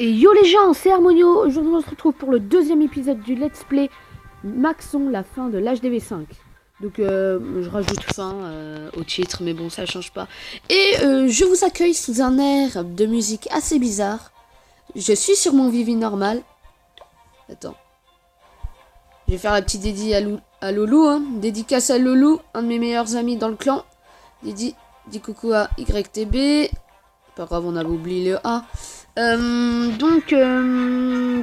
Et yo les gens, c'est Harmonio. Aujourd'hui on se retrouve pour le deuxième épisode du Let's Play Maxon, la fin de l'HDV5. Donc je rajoute fin au titre, mais bon ça change pas. Et je vous accueille sous un air de musique assez bizarre. Je suis sur mon Vivi normal. Attends. Je vais faire la petite dédie à Loulou, hein. Dédicace à Loulou, un de mes meilleurs amis dans le clan. Dis coucou à YTB. Pas grave, on avait oublié le A.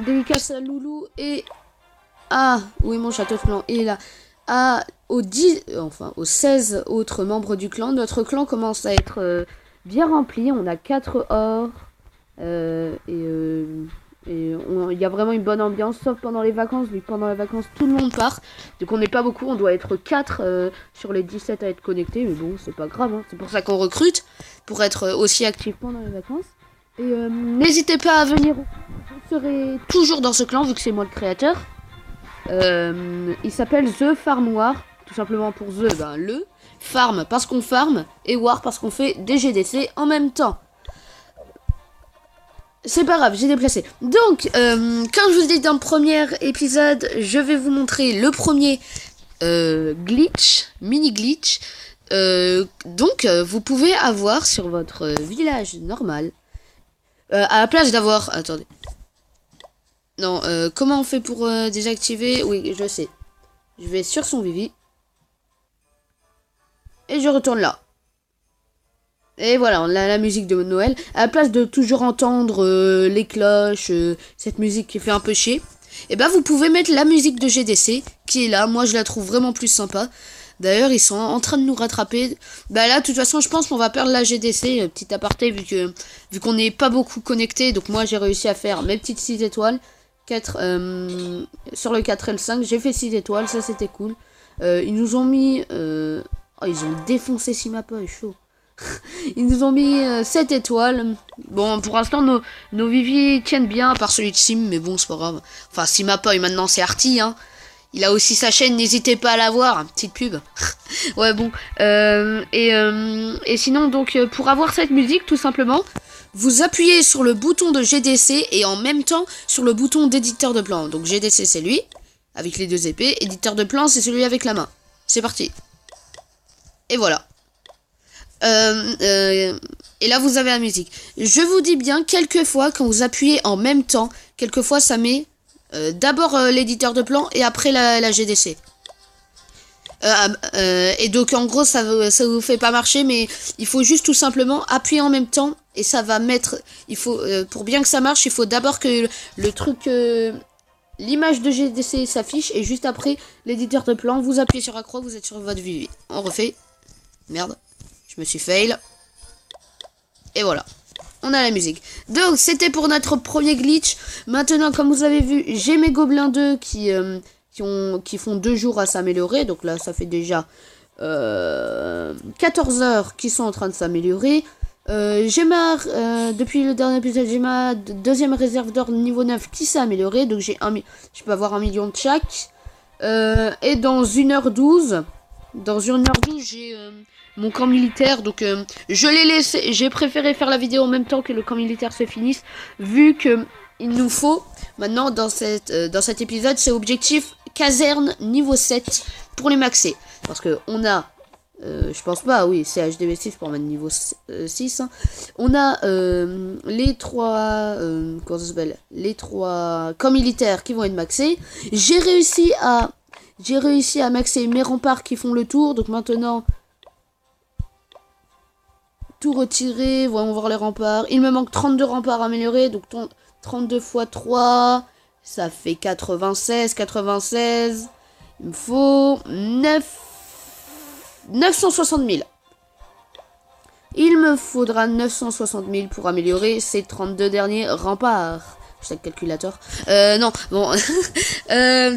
Dédicace à Loulou et à... Oui, mon château de clan est là. Aux 16 autres membres du clan. Notre clan commence à être bien rempli. On a 4 ors. Il y a vraiment une bonne ambiance, sauf pendant les vacances, vu que pendant les vacances tout le monde part. Donc on n'est pas beaucoup, on doit être 4 sur les 17 à être connectés, mais bon, c'est pas grave, hein. C'est pour ça qu'on recrute, pour être aussi actif pendant les vacances. Et n'hésitez pas à venir, vous serez toujours dans ce clan, vu que c'est moi le créateur. Il s'appelle The Farmoir, tout simplement pour The, le farm parce qu'on farm, et War parce qu'on fait des GDC en même temps. C'est pas grave, j'ai déplacé. Donc, comme je vous ai dit dans le premier épisode, je vais vous montrer le premier mini glitch. Vous pouvez avoir sur votre village normal, à la place d'avoir... Attendez. Non, comment on fait pour désactiver? Oui, je sais. Je vais sur son Vivi. Et je retourne là. Et voilà, on a la musique de Noël. À la place de toujours entendre les cloches, cette musique qui fait un peu chier, et vous pouvez mettre la musique de GDC qui est là. Moi, je la trouve vraiment plus sympa. D'ailleurs, ils sont en train de nous rattraper. Là, de toute façon, je pense qu'on va perdre la GDC. Petit aparté, vu qu'on n'est pas beaucoup connecté. Donc moi, j'ai réussi à faire mes petites 6 étoiles. 4, sur le 4 et le 5, j'ai fait 6 étoiles. Ça, c'était cool. Ils nous ont mis... ils ont défoncé Simapa, chaud. Ils nous ont mis 7 étoiles. Bon, pour l'instant, nos Vivi tiennent bien, à part celui de Sim, mais bon, c'est pas grave. Enfin, Simapa, et maintenant, c'est Arty, hein. Il a aussi sa chaîne, n'hésitez pas à la voir. Petite pub. Ouais, bon. Et sinon, donc, pour avoir cette musique, tout simplement, vous appuyez sur le bouton de GDC et en même temps sur le bouton d'éditeur de plan. Donc, GDC, c'est lui, avec les 2 épées. Éditeur de plan, c'est celui avec la main. C'est parti. Et voilà. Et là vous avez la musique. Je vous dis bien, quelquefois quand vous appuyez en même temps, quelquefois ça met d'abord l'éditeur de plan et après la GDC. Et donc en gros ça vous fait pas marcher, mais il faut juste tout simplement appuyer en même temps et ça va mettre. Il faut pour bien que ça marche, il faut d'abord que le truc l'image de GDC s'affiche et juste après l'éditeur de plan, vous appuyez sur la croix, vous êtes sur votre Vivi. On refait. Merde. Je me suis fail. Et voilà. On a la musique. Donc, c'était pour notre premier glitch. Maintenant, comme vous avez vu, j'ai mes gobelins 2 qui font 2 jours à s'améliorer. Donc là, ça fait déjà 14 heures qu'ils sont en train de s'améliorer. Depuis le dernier épisode, j'ai ma deuxième réserve d'or niveau 9 qui s'est améliorée. Donc, je peux avoir 1 million de chaque. Et dans 1h12... j'ai mon camp militaire, donc je l'ai laissé, j'ai préféré faire la vidéo en même temps que le camp militaire se finisse, vu que il nous faut, maintenant dans cet épisode, c'est objectif caserne niveau 7 pour les maxer, parce que on a, je pense pas, oui, c'est HDV6 pour mettre niveau 6, hein. On a les 3, comment ça s'appelle, les 3 camps militaires qui vont être maxés. J'ai réussi à maxer mes remparts qui font le tour. Donc maintenant, tout retirer. Voyons voir les remparts. Il me manque 32 remparts améliorés. Donc 32 x 3, ça fait 96. Il me faut 960 000. Il me faudra 960 000 pour améliorer ces 32 derniers remparts. Chaque calculateur. Non, bon.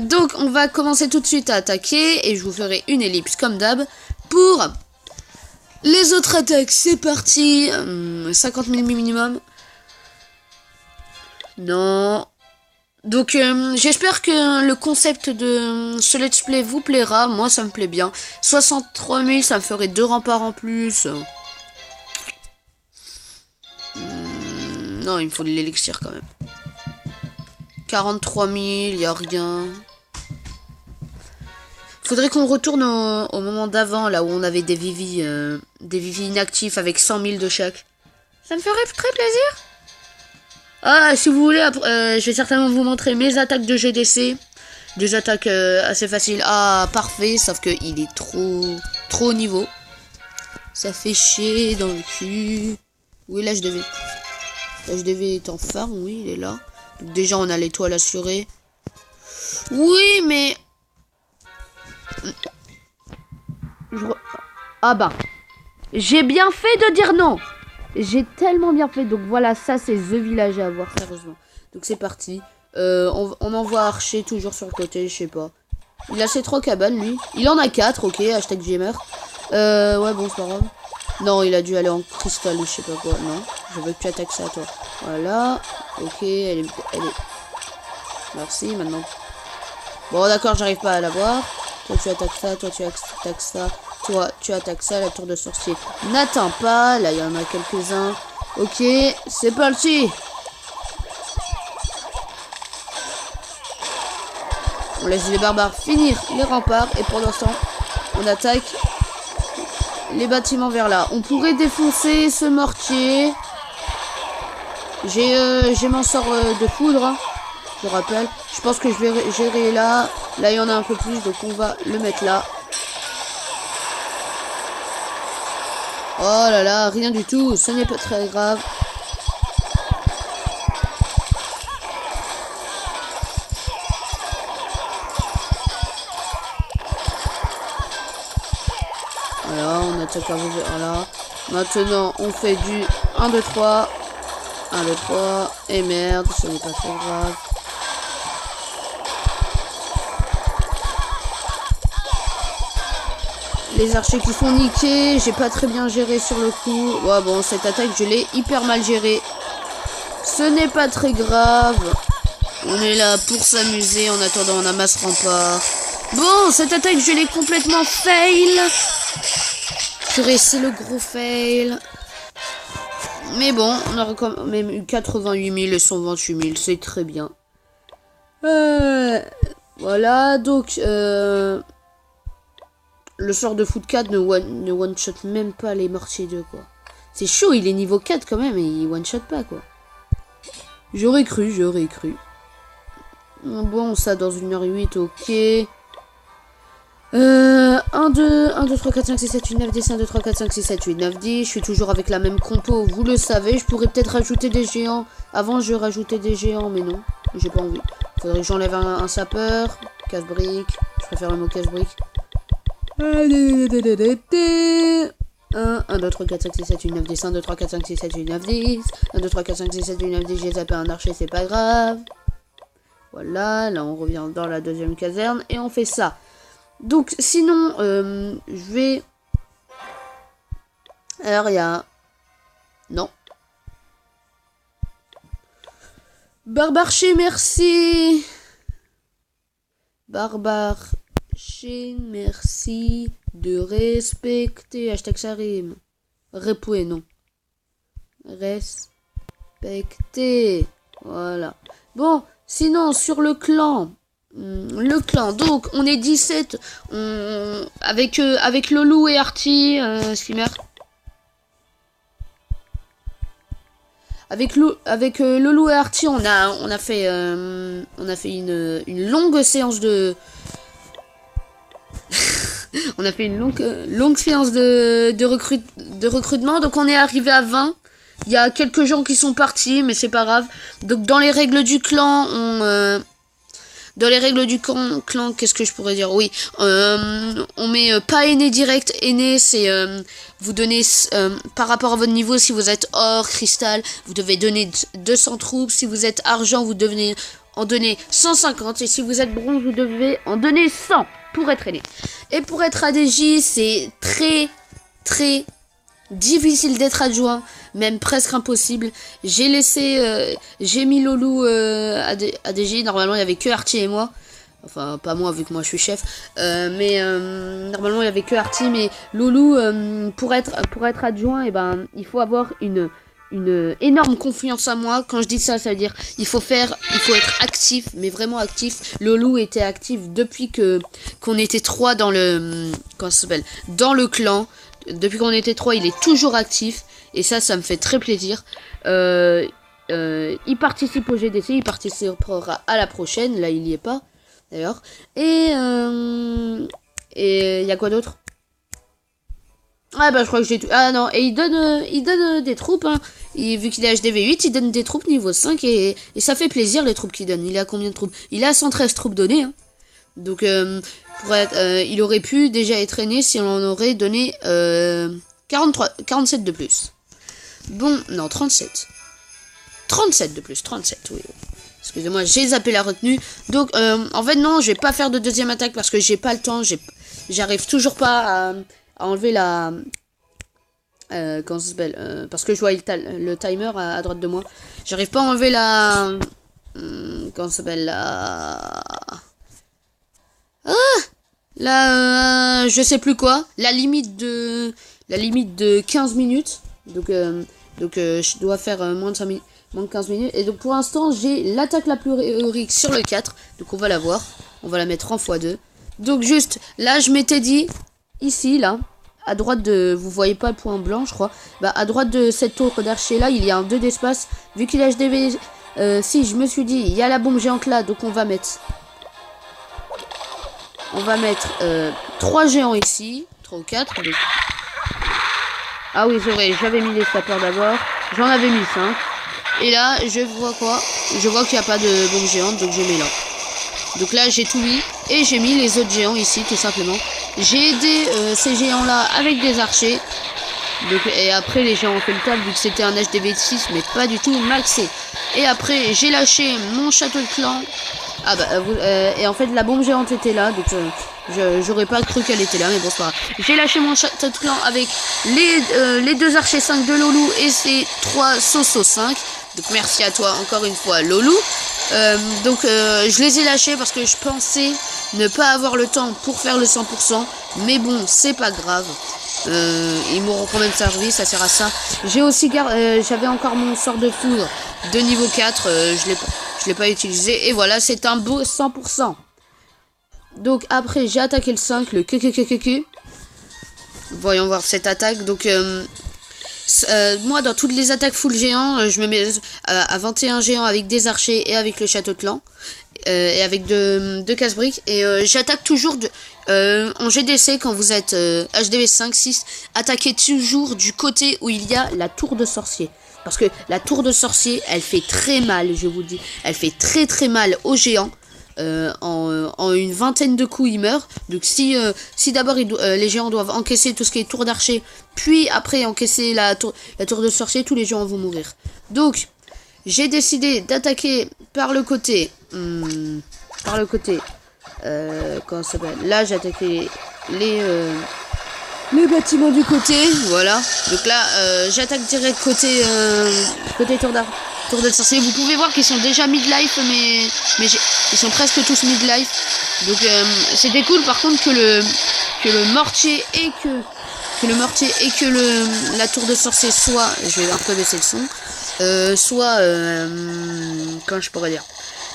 Donc, on va commencer tout de suite à attaquer. Et je vous ferai une ellipse comme d'hab. Pour les autres attaques, c'est parti. 50 000 minimum. Non. Donc, j'espère que le concept de ce let's play vous plaira. Moi, ça me plaît bien. 63 000, ça me ferait 2 remparts en plus. Non, il me faut de l'élixir quand même. 43 000, y a rien. Faudrait qu'on retourne au moment d'avant, là où on avait des Vivi inactifs avec 100 000 de chaque. Ça me ferait très plaisir. Ah, si vous voulez, je vais certainement vous montrer mes attaques de GDC. Des attaques assez faciles. Ah, parfait, sauf qu'il est trop haut niveau. Ça fait chier dans le cul. Oui, là je devais être en farm, oui, il est là. Donc déjà, on a l'étoile assurée. Oui, mais... Ah bah, j'ai bien fait de dire non. J'ai tellement bien fait. Donc voilà, ça c'est The Village à avoir, sérieusement. Donc c'est parti. On envoie Archer toujours sur le côté, je sais pas. Il a ses 3 cabanes, lui. Il en a 4, ok, hashtag gamer. Ouais, bon, c'est pas grave. Non, il a dû aller en cristal ou je sais pas quoi. Non, je veux que tu attaques ça, toi. Voilà. Ok, elle est... Merci, maintenant. Bon, d'accord, j'arrive pas à l'avoir. Toi, tu attaques ça, toi, tu attaques ça. Toi, tu attaques ça, la tour de sorcier n'atteint pas. Là, il y en a quelques-uns. Ok, c'est parti. On laisse les barbares finir les remparts. Et pour l'instant, on attaque les bâtiments vers là. On pourrait défoncer ce mortier. J'ai mon sort de foudre, hein, je rappelle. Je pense que je vais gérer là. Là, il y en a un peu plus, donc on va le mettre là. Oh là là, rien du tout. Ce n'est pas très grave. Voilà, on attaque à vous. Voilà. Maintenant, on fait du 1, 2, 3. 1, 2, 3. Et merde, ce n'est pas très grave. Les archers qui sont niqués. J'ai pas très bien géré sur le coup. Ouais, bon, cette attaque, je l'ai hyper mal gérée. Ce n'est pas très grave. On est là pour s'amuser en attendant on amasse rempart. Bon, cette attaque, je l'ai complètement fail. C'est le gros fail. Mais bon, on a quand même eu 88 000 et 128 000. C'est très bien. Voilà, donc... le sort de foot 4 ne one-shot même pas les mortiers 2, quoi. C'est chaud, il est niveau 4 quand même, et il one-shot pas, quoi. J'aurais cru. Bon, ça dans 1h08, ok. 1, 2, 3, 4, 5, 6, 7, 8, 9, 10, 1, 2, 3, 4, 5, 6, 7, 8, 9, 10. Je suis toujours avec la même compo, vous le savez. Je pourrais peut-être rajouter des géants. Avant, je rajoutais des géants, mais non. J'ai pas envie. Faudrait que j'enlève un sapeur. Casse-brique. Je préfère le mot casse-brique. 1, 2, 3, 4, 5, 6, 7, 8, 9, 10. 1, 2, 3, 4, 5, 6, 7, 8, 9, 10. 1, 2, 3, 4, 5, 6, 7, 8, 9, 10. J'ai zappé un archer, c'est pas grave. Voilà, là on revient dans la deuxième caserne et on fait ça. Donc sinon, je vais... Alors il y a... Non. Barbarché, merci. Barbarché, merci de respecter. Hashtag ça rime. Repoué, non. Respecter. Voilà. Bon, sinon, sur le clan... donc on est 17 avec Lolou et Arty, Skimmer. Avec Lolou et Arty, on a fait une longue séance de on a fait une longue séance de recrutement, donc on est arrivé à 20. Il y a quelques gens qui sont partis, mais c'est pas grave. Donc dans les règles du clan, dans les règles du clan, qu'est-ce que je pourrais dire? Oui, on met pas aîné direct. Aîné, c'est vous donnez par rapport à votre niveau. Si vous êtes or, cristal, vous devez donner 200 troupes. Si vous êtes argent, vous devez en donner 150. Et si vous êtes bronze, vous devez en donner 100 pour être aîné. Et pour être ADJ, c'est très difficile d'être adjoint, même presque impossible. J'ai mis Lolou ADJ. Normalement il y avait que Arty et moi, enfin pas moi vu que moi je suis chef, mais normalement il y avait que Arty, mais Lolou pour être adjoint, et ben il faut avoir une une énorme confiance en moi. Quand je dis ça, ça veut dire il faut être actif, mais vraiment actif. Lolou était actif depuis qu'on était 3 dans le comment ça s'appelle, dans le clan. Depuis qu'on était 3, il est toujours actif et ça me fait très plaisir. Il participe au GDC, il participera à la prochaine. Là, il y est pas d'ailleurs. Et il y a quoi d'autre? Ah bah je crois que j'ai tout. Ah non, et il donne des troupes, hein. Vu qu'il est HDV8, il donne des troupes niveau 5 et ça fait plaisir les troupes qu'il donne. Il a combien de troupes? Il a 113 troupes données, hein. Donc il aurait pu déjà être aîné si on en aurait donné 47 de plus. Bon, non, 37. 37 de plus, 37, oui. Excusez-moi, j'ai zappé la retenue. Donc en fait non, je vais pas faire de deuxième attaque parce que j'ai pas le temps. J'arrive toujours pas à enlever la comment ça s'appelle, parce que je vois le timer à droite de moi. J'arrive pas à enlever la comment ça s'appelle, je sais plus quoi, la limite de 15 minutes. Donc je dois faire moins de 15 minutes. Et donc pour l'instant j'ai l'attaque la plus héroïque sur le 4. Donc on va la voir, on va la mettre en x2. Donc juste là je m'étais dit ici là à droite de, vous voyez pas le point blanc je crois, bah à droite de cette tour d'archer là il y a un 2 d'espace. Vu qu'il est HDV si je me suis dit il y a la bombe géante là, donc on va mettre 3 géants ici, 3 ou 4 donc... Ah oui c'est vrai, j'avais mis les sapeurs d'abord, j'en avais mis 5 et là je vois quoi, je vois qu'il n'y a pas de bombe géante donc je mets là. Donc là j'ai tout mis et j'ai mis les autres géants ici tout simplement. J'ai aidé ces géants là avec des archers. Donc, et après les géants ont fait le table vu que c'était un HDV de 6 mais pas du tout maxé. Et après j'ai lâché mon château de clan. Ah bah et en fait la bombe géante était là donc j'aurais pas cru qu'elle était là mais bon c'est pas grave. J'ai lâché mon château de clan avec les 2 archers 5 de Lolou et ces 3 Soso 5. Donc merci à toi encore une fois Lolou. Je les ai lâchés parce que je pensais ne pas avoir le temps pour faire le 100%. Mais bon, c'est pas grave. Ils m'auront quand même servi, ça sert à ça. J'ai aussi j'avais encore mon sort de foudre de niveau 4. Je l'ai pas utilisé. Et voilà, c'est un beau 100%. Donc après, j'ai attaqué le 5, le QQQQQ. Voyons voir cette attaque. Donc... moi dans toutes les attaques full géant je me mets à 21 géants avec des archers et avec le château de clan et avec deux casse-briques et j'attaque toujours en GDC quand vous êtes HDV 5, 6, attaquez toujours du côté où il y a la tour de sorcier parce que la tour de sorcier elle fait très mal, je vous dis, elle fait très très mal aux géants. En une vingtaine de coups il meurt. Donc si d'abord les géants doivent encaisser tout ce qui est tour d'archer, puis après encaisser la tour de sorcier, tous les géants vont mourir. Donc j'ai décidé d'attaquer par le côté comment ça s'appelle, là j'ai attaqué les bâtiments du côté, voilà. Donc là j'attaque direct côté tour de sorcier. Vous pouvez voir qu'ils sont déjà midlife mais ils sont presque tous midlife. Donc c'était cool par contre que le mortier et que la tour de sorcier soit, je vais un peu baisser le son, soit comment je pourrais dire,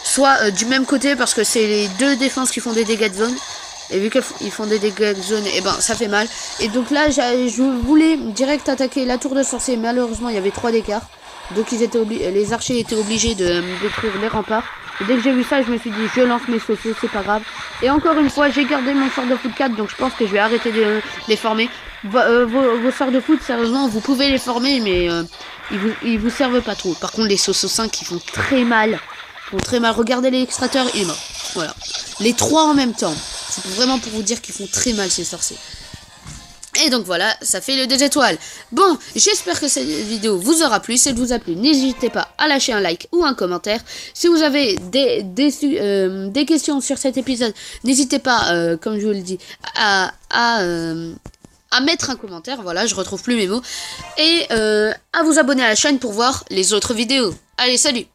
soit du même côté parce que c'est les 2 défenses qui font des dégâts de zone. Et vu qu'ils font des dégâts de zone, et ben ça fait mal. Et donc là je voulais direct attaquer la tour de sorcier, malheureusement il y avait 3 d'écart. Donc les archers étaient obligés de détruire les remparts. Et dès que j'ai vu ça, je me suis dit je lance mes sauces, c'est pas grave. Et encore une fois, j'ai gardé mon sort de foot 4, donc je pense que je vais arrêter de les former. Vos sorts de foot, sérieusement, vous pouvez les former, mais ils vous servent pas trop. Par contre, les sauces 5, ils font très mal. Regardez les extracteurs, il est mort. Voilà. Les 3 en même temps. C'est vraiment pour vous dire qu'ils font très mal ces sorciers. Et donc voilà, ça fait le 2 étoiles. Bon, j'espère que cette vidéo vous aura plu. Si elle vous a plu, n'hésitez pas à lâcher un like ou un commentaire. Si vous avez des questions sur cet épisode, n'hésitez pas, comme je vous le dis, à mettre un commentaire. Voilà, je retrouve plus mes mots. Et à vous abonner à la chaîne pour voir les autres vidéos. Allez, salut!